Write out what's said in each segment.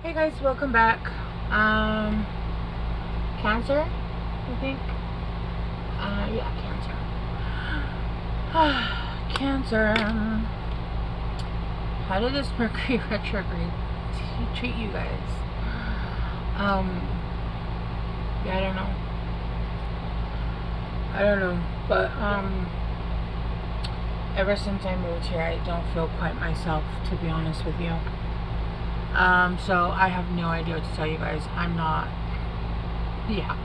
Hey guys, welcome back. Cancer, I think. Yeah, cancer. Cancer. How did this Mercury retrograde treat you guys? Yeah, I don't know, but ever since I moved here, I don't feel quite myself, to be honest with you. So I have no idea what to tell you guys. I'm not. Yeah.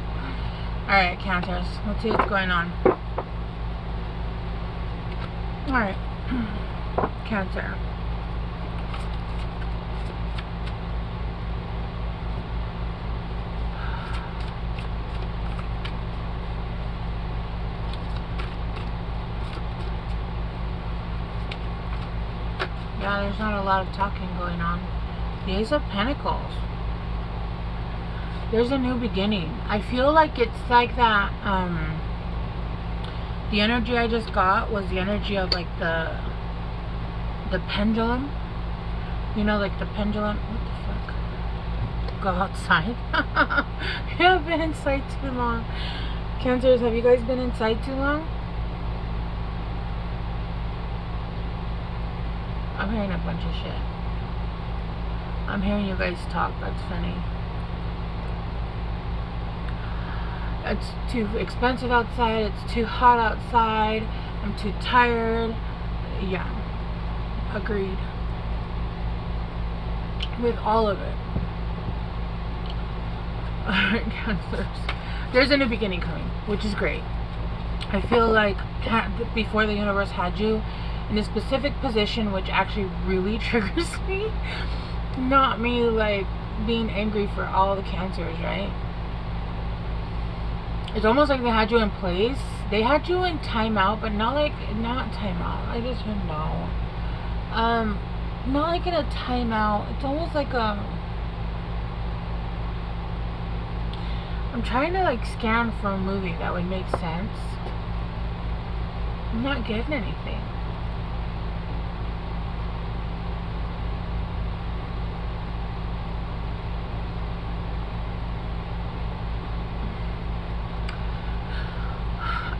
Alright, Cancers. Let's see what's going on. Alright. Cancer. Yeah, there's not a lot of talking going on. The Ace of Pentacles. There's a new beginning. I feel like it's like that, the energy I just got was the energy of like the pendulum. You know, like the pendulum. What the fuck? Go outside. You have been inside too long. Cancers, have you guys been inside too long? I'm hearing a bunch of shit. I'm hearing you guys talk. That's funny. It's too expensive outside. It's too hot outside. I'm too tired. Yeah. Agreed. With all of it. Alright, Cancers. There's a new beginning coming, which is great. I feel like before the universe had you in a specific position, which actually really triggers me. Not me like being angry for all the Cancers, right? It's almost like they had you in place. They had you in timeout, but not timeout. I just don't know. Not like in a timeout. It's almost like I'm trying to like scan for a movie that would make sense. I'm not getting anything.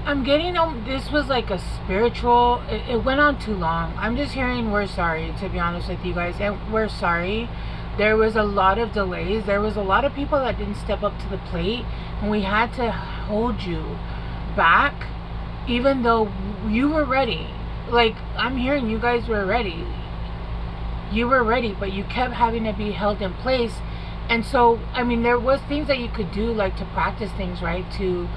I'm getting this was like a spiritual, it went on too long. I'm just hearing we're sorry, to be honest with you guys, and we're sorry. There was a lot of delays. There was a lot of people that didn't step up to the plate, and we had to hold you back even though you were ready. Like, I'm hearing you guys were ready. You were ready, but you kept having to be held in place. And so, I mean, there was things that you could do, like to practice things, right, to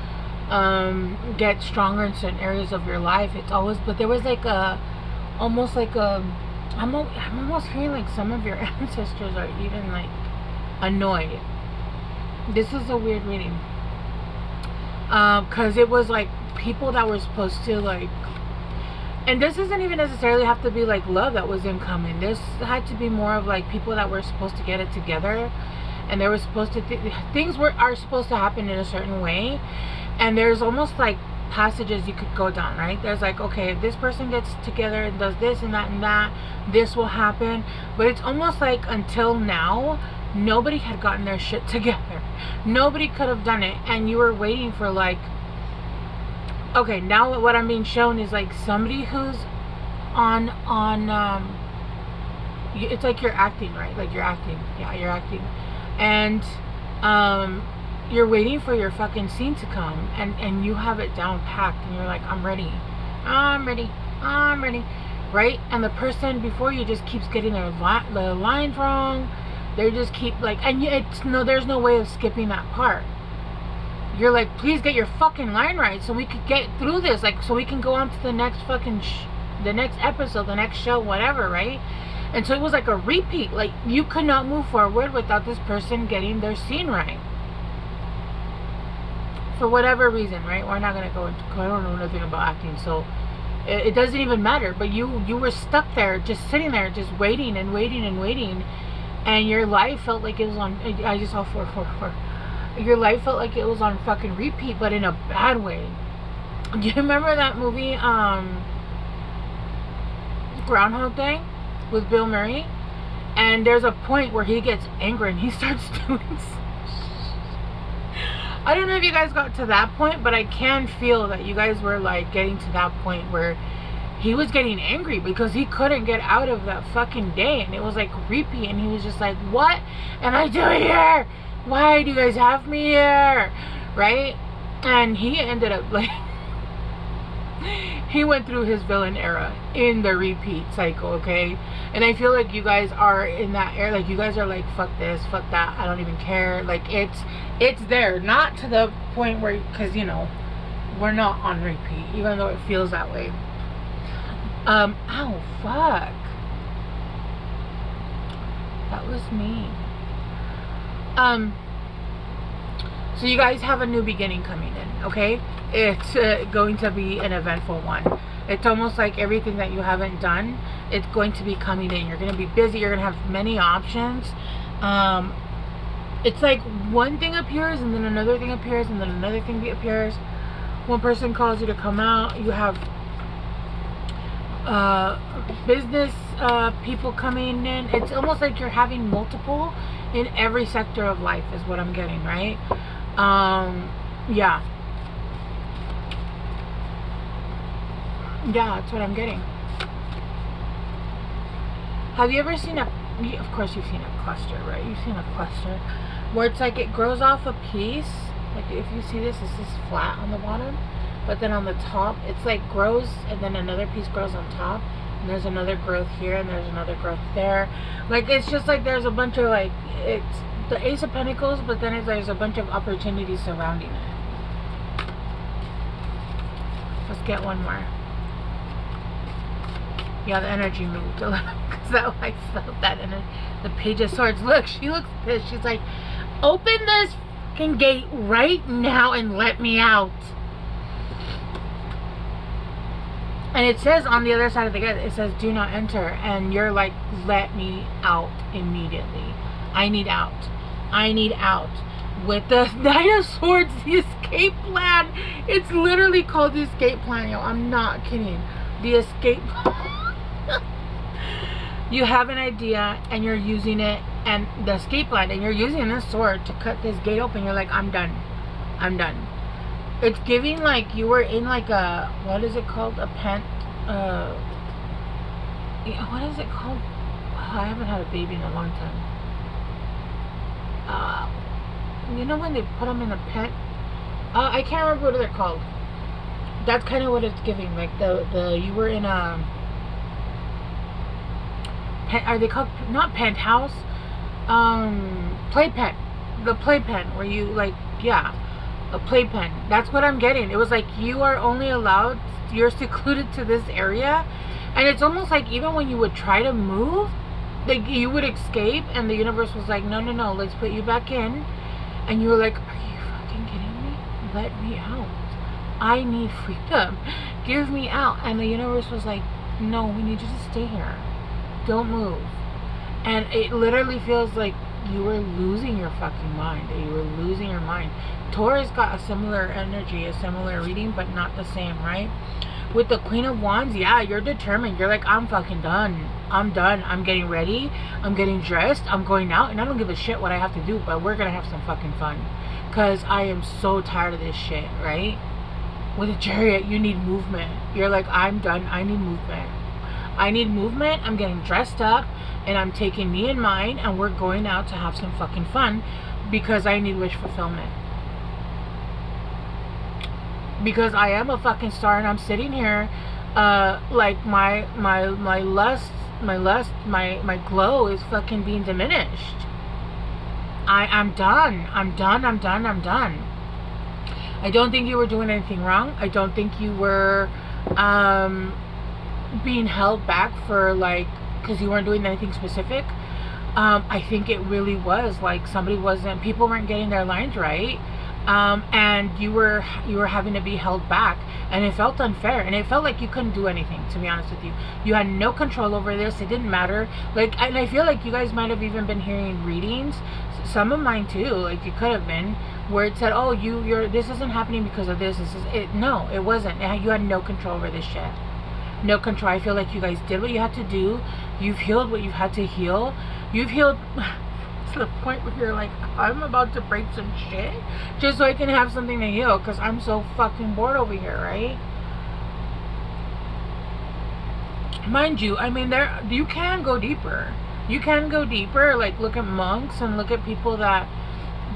get stronger in certain areas of your life. It's always, but there was like almost like I'm almost hearing like some of your ancestors are even like annoyed. This is a weird reading, because it was like people that were supposed to like, and this doesn't even necessarily have to be like love that was incoming. This had to be more of like people that were supposed to get it together, and they were supposed to things are supposed to happen in a certain way. And there's almost like passages you could go down, right? There's like, okay, if this person gets together and does this and that, this will happen. But it's almost like until now, nobody had gotten their shit together. Nobody could have done it. And you were waiting for like, okay, now what I'm being shown is like somebody who's on it's like you're acting, right? Like you're acting. Yeah, you're acting. And you're waiting for your fucking scene to come, and you have it down packed, and you're like, I'm ready, right? And the person before you just keeps getting the lines wrong. They just keep like, and there's no way of skipping that part. You're like, please get your fucking line right so we could get through this, like, so we can go on to the next fucking the next episode, the next show, whatever, right? And so it was like a repeat. Like, you could not move forward without this person getting their scene right. For whatever reason, right? We're not going to go into, I don't know nothing about acting, so it doesn't even matter. But you were stuck there, just sitting there, just waiting and waiting and waiting. And your life felt like it was on, I just saw 444. Your life felt like it was on fucking repeat, but in a bad way. Do you remember that movie, Groundhog Day, with Bill Murray? And there's a point where he gets angry and he starts doing. I don't know if you guys got to that point, but I can feel that you guys were like getting to that point where he was getting angry because he couldn't get out of that fucking day, and it was like creepy, and he was just like, what am I doing here? Why do you guys have me here? Right? And he ended up like he went through his villain era in the repeat cycle, okay? And I feel like you guys are in that era. Like, you guys are like, fuck this, fuck that, I don't even care. Like, it's there, not to the point where, because, you know, we're not on repeat, even though it feels that way. Ow, fuck, that was me. So you guys have a new beginning coming in, okay? It's going to be an eventful one. It's almost like everything that you haven't done, it's going to be coming in. You're going to be busy. You're going to have many options. It's like one thing appears, and then another thing appears, and then another thing appears. One person calls you to come out. You have business people coming in. It's almost like you're having multiple in every sector of life is what I'm getting, right? Yeah, that's what I'm getting. Have you ever seen of course you've seen a cluster, right? You've seen a cluster where it's like it grows off a piece. Like, if you see this is flat on the bottom, but then on the top it's like grows, and then another piece grows on top, and there's another growth here, and there's another growth there. Like, it's just like there's a bunch of, like, it's the Ace of Pentacles, but then there's a bunch of opportunities surrounding it. Let's get one more. Yeah, the energy moved a little because that, I felt that energy. The Page of Swords. Look, she looks pissed. She's like, open this fucking gate right now and let me out. And it says on the other side of the gate, it says, do not enter. And you're like, let me out immediately. I need out. I need out. With the Knight of Swords, the escape plan. It's literally called the escape plan, yo. I'm not kidding. The escape you have an idea and you're using it, and the escape plan, and you're using this sword to cut this gate open. You're like, I'm done. I'm done. It's giving like you were in like a, what is it called? A what is it called? I haven't had a baby in a long time. You know when they put them in a pen? I can't remember what they're called. That's kind of what it's giving. Like you were in a, are they called, not penthouse? Playpen. The playpen where you like, yeah, a playpen. That's what I'm getting. It was like you are only allowed, you're secluded to this area, and it's almost like even when you would try to move, like you would escape, and the universe was like, no, no, no, let's put you back in. And you were like, are you fucking kidding me? Let me out. I need freedom. Give me out. And the universe was like, no, we need you to stay here. Don't move. And it literally feels like you were losing your fucking mind. You were losing your mind. Taurus got a similar energy, a similar reading, but not the same, right? With the Queen of Wands, yeah, you're determined. You're like, I'm fucking done. I'm done. I'm getting ready. I'm getting dressed. I'm going out. And I don't give a shit what I have to do, but we're going to have some fucking fun. Because I am so tired of this shit, right? With a Chariot, you need movement. You're like, I'm done. I need movement. I need movement. I'm getting dressed up. And I'm taking me and mine. And we're going out to have some fucking fun. Because I need wish fulfillment. Because I am a fucking star, and I'm sitting here, like my lust, my glow is fucking being diminished. I'm done. I'm done. I'm done. I'm done. I don't think you were doing anything wrong. I don't think you were being held back for like, because you weren't doing anything specific. I think it really was like people weren't getting their lines right. And you were having to be held back, and it felt unfair, and it felt like you couldn't do anything, to be honest with you. You had no control over this. It didn't matter. Like, and I feel like you guys might have even been hearing readings, some of mine too, like you could have been, where it said, oh, you're this isn't happening because of this is it. No, it wasn't. You had no control over this shit. No control. I feel like you guys did what you had to do. You've healed what you've had to heal. You've healed to the point where you're like, I'm about to break some shit just so I can have something to heal, because I'm so fucking bored over here, right? Mind you, I mean, you can go deeper. You can go deeper, like look at monks and look at people that,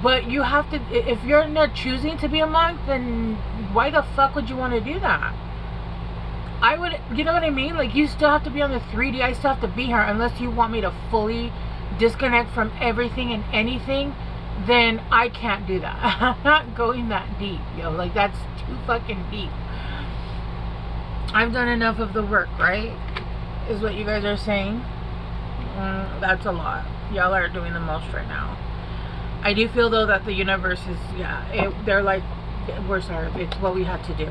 but you have to, if you're not choosing to be a monk, then why the fuck would you want to do that? I would, you know what I mean? Like, you still have to be on the 3D. I still have to be here. Unless you want me to fully disconnect from everything and anything, then I can't do that. I'm not going that deep, yo. Like, that's too fucking deep. I've done enough of the work, right? Is what you guys are saying. That's a lot. Y'all are doing the most right now. I do feel though that the universe is, they're like, we're sorry, it's what we had to do.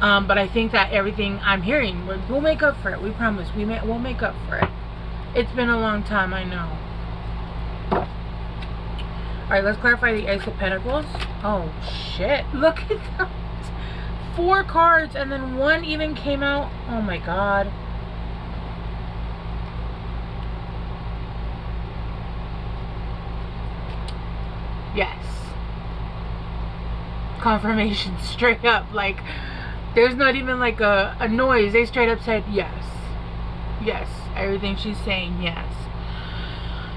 But I think that everything I'm hearing, we'll make up for it. We promise. We'll make up for it. It's been a long time, I know. Alright, let's clarify the Ace of Pentacles. Oh, shit. Look at that. 4 cards, and then 1 even came out. Oh, my God. Yes. Confirmation, straight up. Like, there's not even like a noise. They straight up said yes. Yes. Everything she's saying, yes.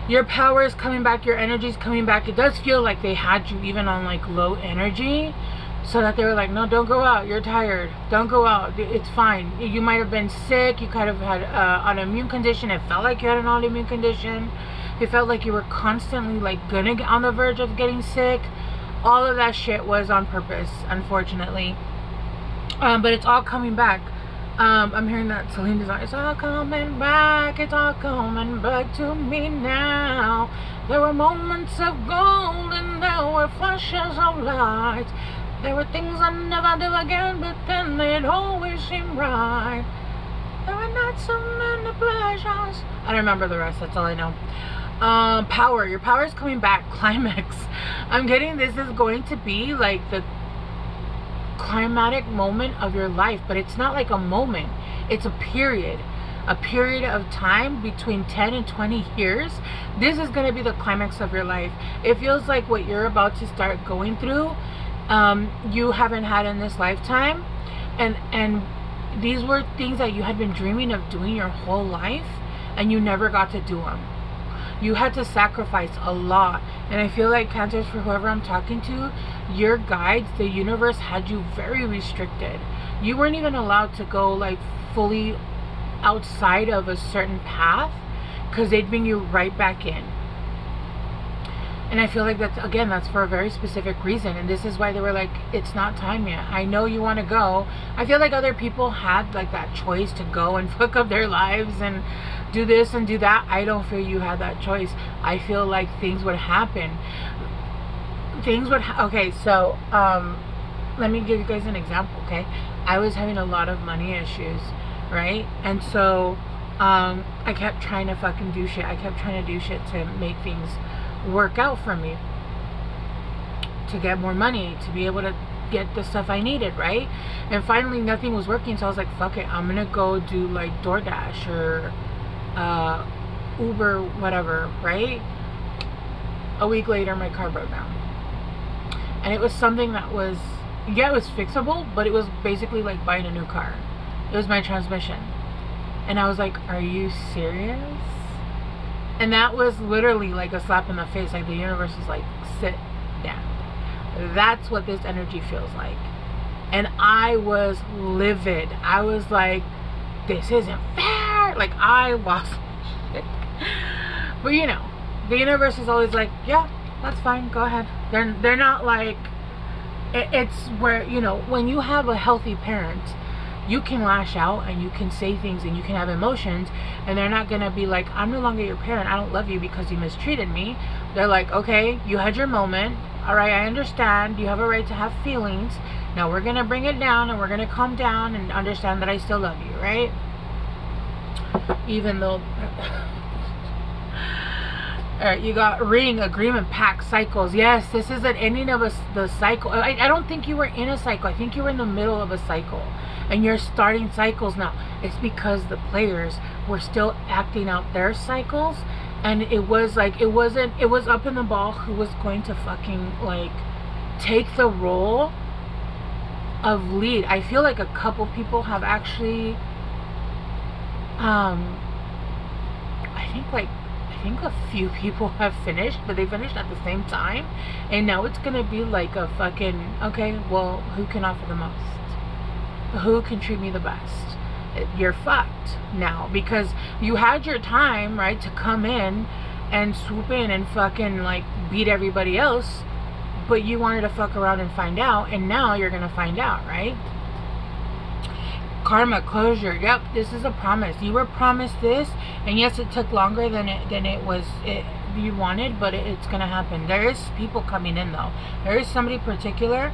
Your power is coming back. Your energy is coming back. It does feel like they had you even on like low energy, so that they were like, no, don't go out. You're tired. Don't go out. It's fine. You might have been sick. You kind of had an immune condition. It felt like you had an autoimmune condition. It felt like you were constantly like gonna get on the verge of getting sick. All of that shit was on purpose, unfortunately. But it's all coming back. I'm hearing that Celine Dion. It's all coming back. It's all coming back to me now. There were moments of gold and there were flashes of light. There were things I never do again, but then they'd always seem right. There were not so many pleasures. I don't remember the rest. That's all I know. Power. Your power is coming back. Climax. I'm getting this is going to be like the climatic moment of your life, but it's not like a moment. It's a period of time between 10 and 20 years. This is going to be the climax of your life. It feels like what you're about to start going through, you haven't had in this lifetime, and these were things that you had been dreaming of doing your whole life, and you never got to do them. You had to sacrifice a lot. And I feel like, Cancers, for whoever I'm talking to, your guides, the universe, had you very restricted. You weren't even allowed to go like fully outside of a certain path, because they'd bring you right back in. And I feel like that's for a very specific reason. And this is why they were like, it's not time yet. I know you want to go. I feel like other people had like that choice to go and fuck up their lives and do this and do that. I don't feel you had that choice. I feel like things would happen. Okay, so let me give you guys an example, okay? I was having a lot of money issues, right? And so I kept trying to fucking do shit. I kept trying to do shit to make things work out for me, to get more money, to be able to get the stuff I needed, right? And finally nothing was working, so I was like, fuck it, I'm gonna go do like DoorDash or Uber, whatever, right? A week later my car broke down, and it was something that was, it was fixable, but it was basically like buying a new car. It was my transmission, and I was like, are you serious? And that was literally like a slap in the face. Like the universe is like, sit down. That's what this energy feels like. And I was livid. I was like, this isn't fair. Like, I lost shit. But you know, the universe is always like, yeah, that's fine, go ahead. They're not like, it's where, you know, when you have a healthy parent, you can lash out and you can say things and you can have emotions, and they're not gonna be like, I'm no longer your parent, I don't love you because you mistreated me. They're like, okay, you had your moment, all right, I understand, you have a right to have feelings. Now we're gonna bring it down and we're gonna calm down and understand that I still love you, right? Even though Alright, you got ring, agreement, pact, cycles. Yes, this is an ending of the cycle. I don't think you were in a cycle. I think you were in the middle of a cycle, and you're starting cycles now. It's because the players were still acting out their cycles, And it was like, it was up in the ball who was going to fucking like take the role of lead. I feel like a couple people have actually I think a few people have finished, but they finished at the same time, and now it's gonna be like a fucking, okay, well, who can offer the most, who can treat me the best? You're fucked now, because you had your time, right, to come in and swoop in and fucking like beat everybody else, but you wanted to fuck around and find out, and now you're gonna find out, right? Karma, closure. Yep, this is a promise. You were promised this, and yes, it took longer than you wanted, but it's gonna happen. There is people coming in though. There is somebody particular,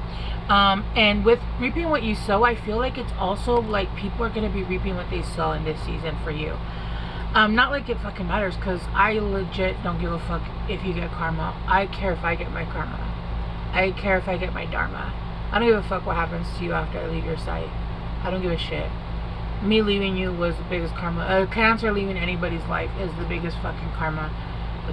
and with reaping what you sow, I feel like it's also like people are gonna be reaping what they sow in this season for you. Not like it fucking matters, because I legit don't give a fuck if you get karma. I care if I get my karma. I care if I get my dharma. I don't give a fuck what happens to you after I leave your sight. I don't give a shit. Me leaving you was the biggest karma. Cancer leaving anybody's life is the biggest fucking karma.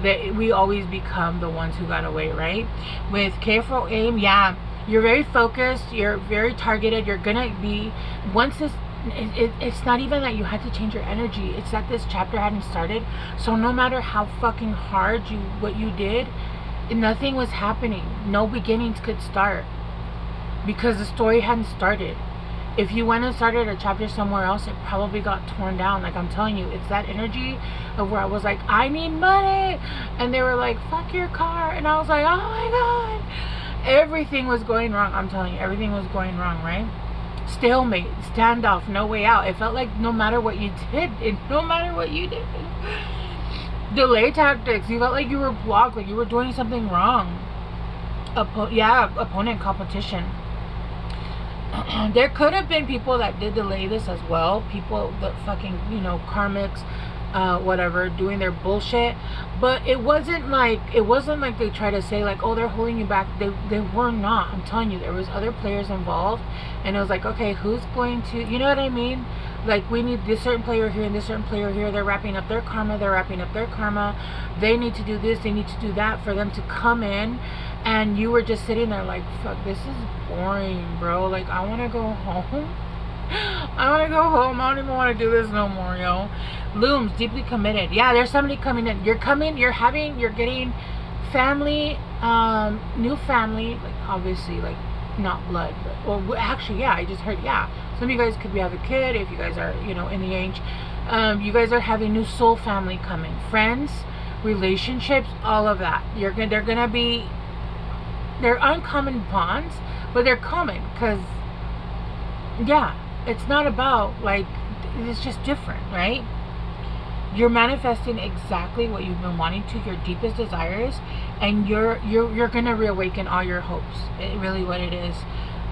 That we always become the ones who got away, right? With careful aim, yeah, you're very focused, you're very targeted, you're gonna be, once this, it's not even that you had to change your energy, it's that this chapter hadn't started. So no matter how fucking hard what you did, nothing was happening. No beginnings could start, because the story hadn't started. If you went and started a chapter somewhere else, it probably got torn down. Like, I'm telling you, it's that energy of where I was like, I need money, and they were like, fuck your car, and I was like, oh my god, everything was going wrong. I'm telling you, everything was going wrong, right? Stalemate, standoff, no way out. It felt like no matter what you did, delay tactics, you felt like you were blocked, like you were doing something wrong. Opponent competition. There could have been people that did delay this as well. People that fucking, karmics, whatever, doing their bullshit. But it wasn't like they try to say like, oh, they're holding you back. They were not. I'm telling you, there was other players involved, and it was like, okay, who's going to, you know what I mean? Like, we need this certain player here and this certain player here. They're wrapping up their karma. They need to do this. They need to do that for them to come in. And you were just sitting there like, fuck, this is boring, bro. Like, I want to go home. I don't even want to do this no more, yo. Looms, deeply committed. Yeah, there's somebody coming in. You're getting family, new family. Like, obviously, like, not blood. But, well, actually, yeah, I just heard, yeah. Some of you guys could have a kid if you guys are, in the age. You guys are having new soul family coming. Friends, relationships, all of that. They're going to be, they're uncommon bonds, but they're common, because, yeah, it's not about, like, it's just different, right? You're manifesting exactly what you've been wanting to, your deepest desires, and you're gonna reawaken all your hopes. Really what it is.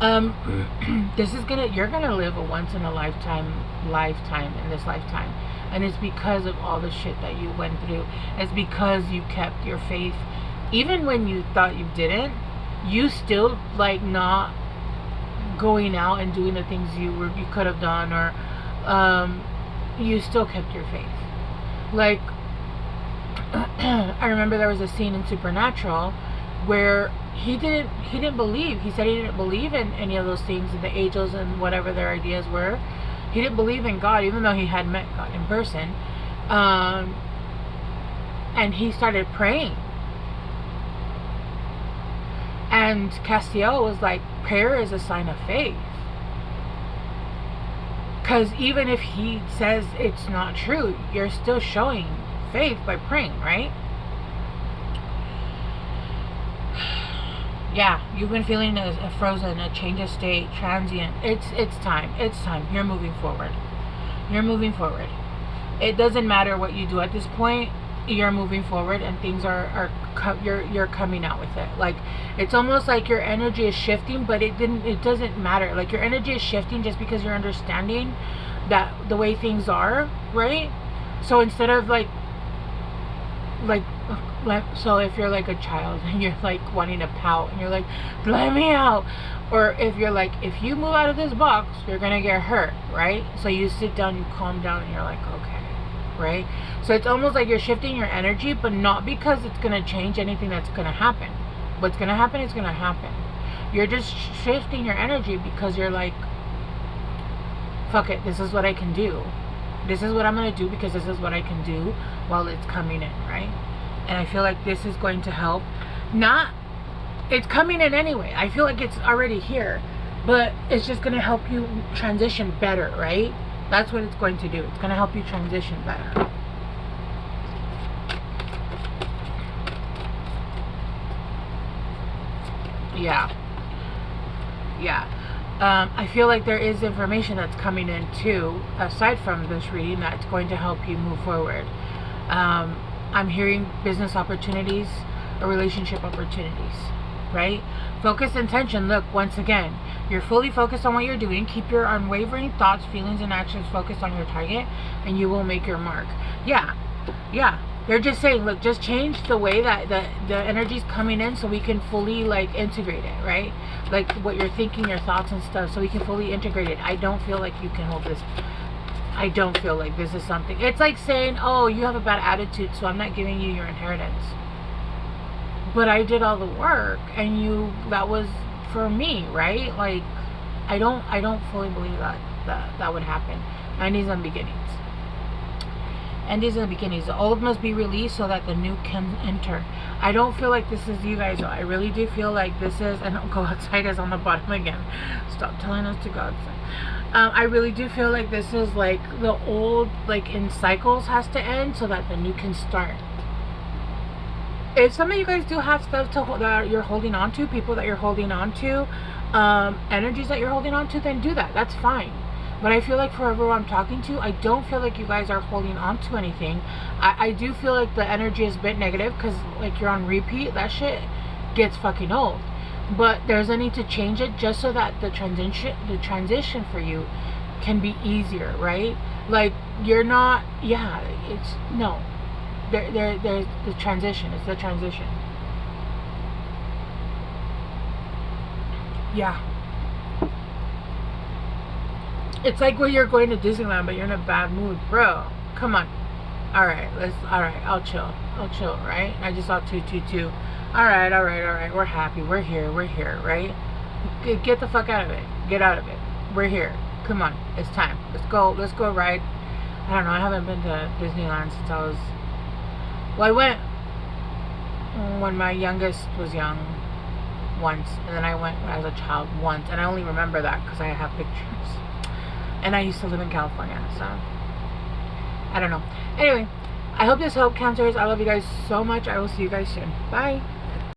You're gonna live a once in a lifetime in this lifetime, and it's because of all the shit that you went through. It's because you kept your faith, even when you thought you didn't. You still, like, not going out and doing the things you could have done, or you still kept your faith. Like, I remember there was a scene in Supernatural where he didn't believe. He said he didn't believe in any of those things, in the angels and whatever their ideas were. He didn't believe in God, even though he had met God in person. And he started praying. And Castiel was like, prayer is a sign of faith. Because even if he says it's not true, you're still showing faith by praying, right? Yeah, you've been feeling a frozen, a change of state, transient. It's time. You're moving forward. It doesn't matter what you do at this point. You're moving forward, and things you're coming out with it. Like, it's almost like your energy is shifting, but it doesn't matter. Like, your energy is shifting just because you're understanding that the way things are, right? So instead of like so if you're like a child and you're like wanting to pout and you're like, let me out, or if you're like, if you move out of this box, you're gonna get hurt, right? So you sit down, you calm down, and you're like, okay, right? So it's almost like you're shifting your energy, but not because it's going to change anything that's going to happen. What's going to happen is going to happen. You're just shifting your energy because you're like, fuck it, this is what I can do. This is what I'm going to do because this is what I can do while it's coming in, right? And I feel like this is going to help. Not, it's coming in anyway. I feel like it's already here, but it's just going to help you transition better, right? That's what it's going to do. It's going to help you transition better. Yeah. I feel like there is information that's coming in too, aside from this reading, that's going to help you move forward. I'm hearing business opportunities or relationship opportunities, right? Focus intention. Look, once again, you're fully focused on what you're doing. Keep your unwavering thoughts, feelings, and actions focused on your target, and you will make your mark. Yeah. They're just saying, look, just change the way that the energy's coming in so we can fully, like, integrate it, right? Like, what you're thinking, your thoughts and stuff, so we can fully integrate it. I don't feel like you can hold this. I don't feel like this is something. It's like saying, oh, you have a bad attitude, so I'm not giving you your inheritance. But I did all the work, and that was for me, right? Like, I don't fully believe that would happen. Endings and beginnings. Endings and beginnings. The old must be released so that the new can enter. I don't feel like this is you guys. I really do feel like this is, and go outside is on the bottom again. Stop telling us to go outside. I really do feel like this is like the old, like in cycles, has to end so that the new can start. If some of you guys do have stuff that you're holding on to, people that you're holding on to, energies that you're holding on to, then do that. That's fine. But I feel like for everyone I'm talking to, I don't feel like you guys are holding on to anything. I do feel like the energy is a bit negative because, like, you're on repeat. That shit gets fucking old. But there's a need to change it just so that the transition for you can be easier, right? Like, you're not, yeah, it's, no. There's the transition. It's the transition. Yeah. It's like when you're going to Disneyland, but you're in a bad mood, bro. Come on. All right, I'll chill, right? I just saw 222. All right. We're happy. We're here, right? Get the fuck out of it. Get out of it. We're here. Come on. It's time. Let's go ride. I don't know. I haven't been to Disneyland since I was, well, I went when my youngest was young once, and then I went when I was a child once, and I only remember that because I have pictures. And I used to live in California, so I don't know. Anyway, I hope this helped, Cancers. I love you guys so much. I will see you guys soon. Bye.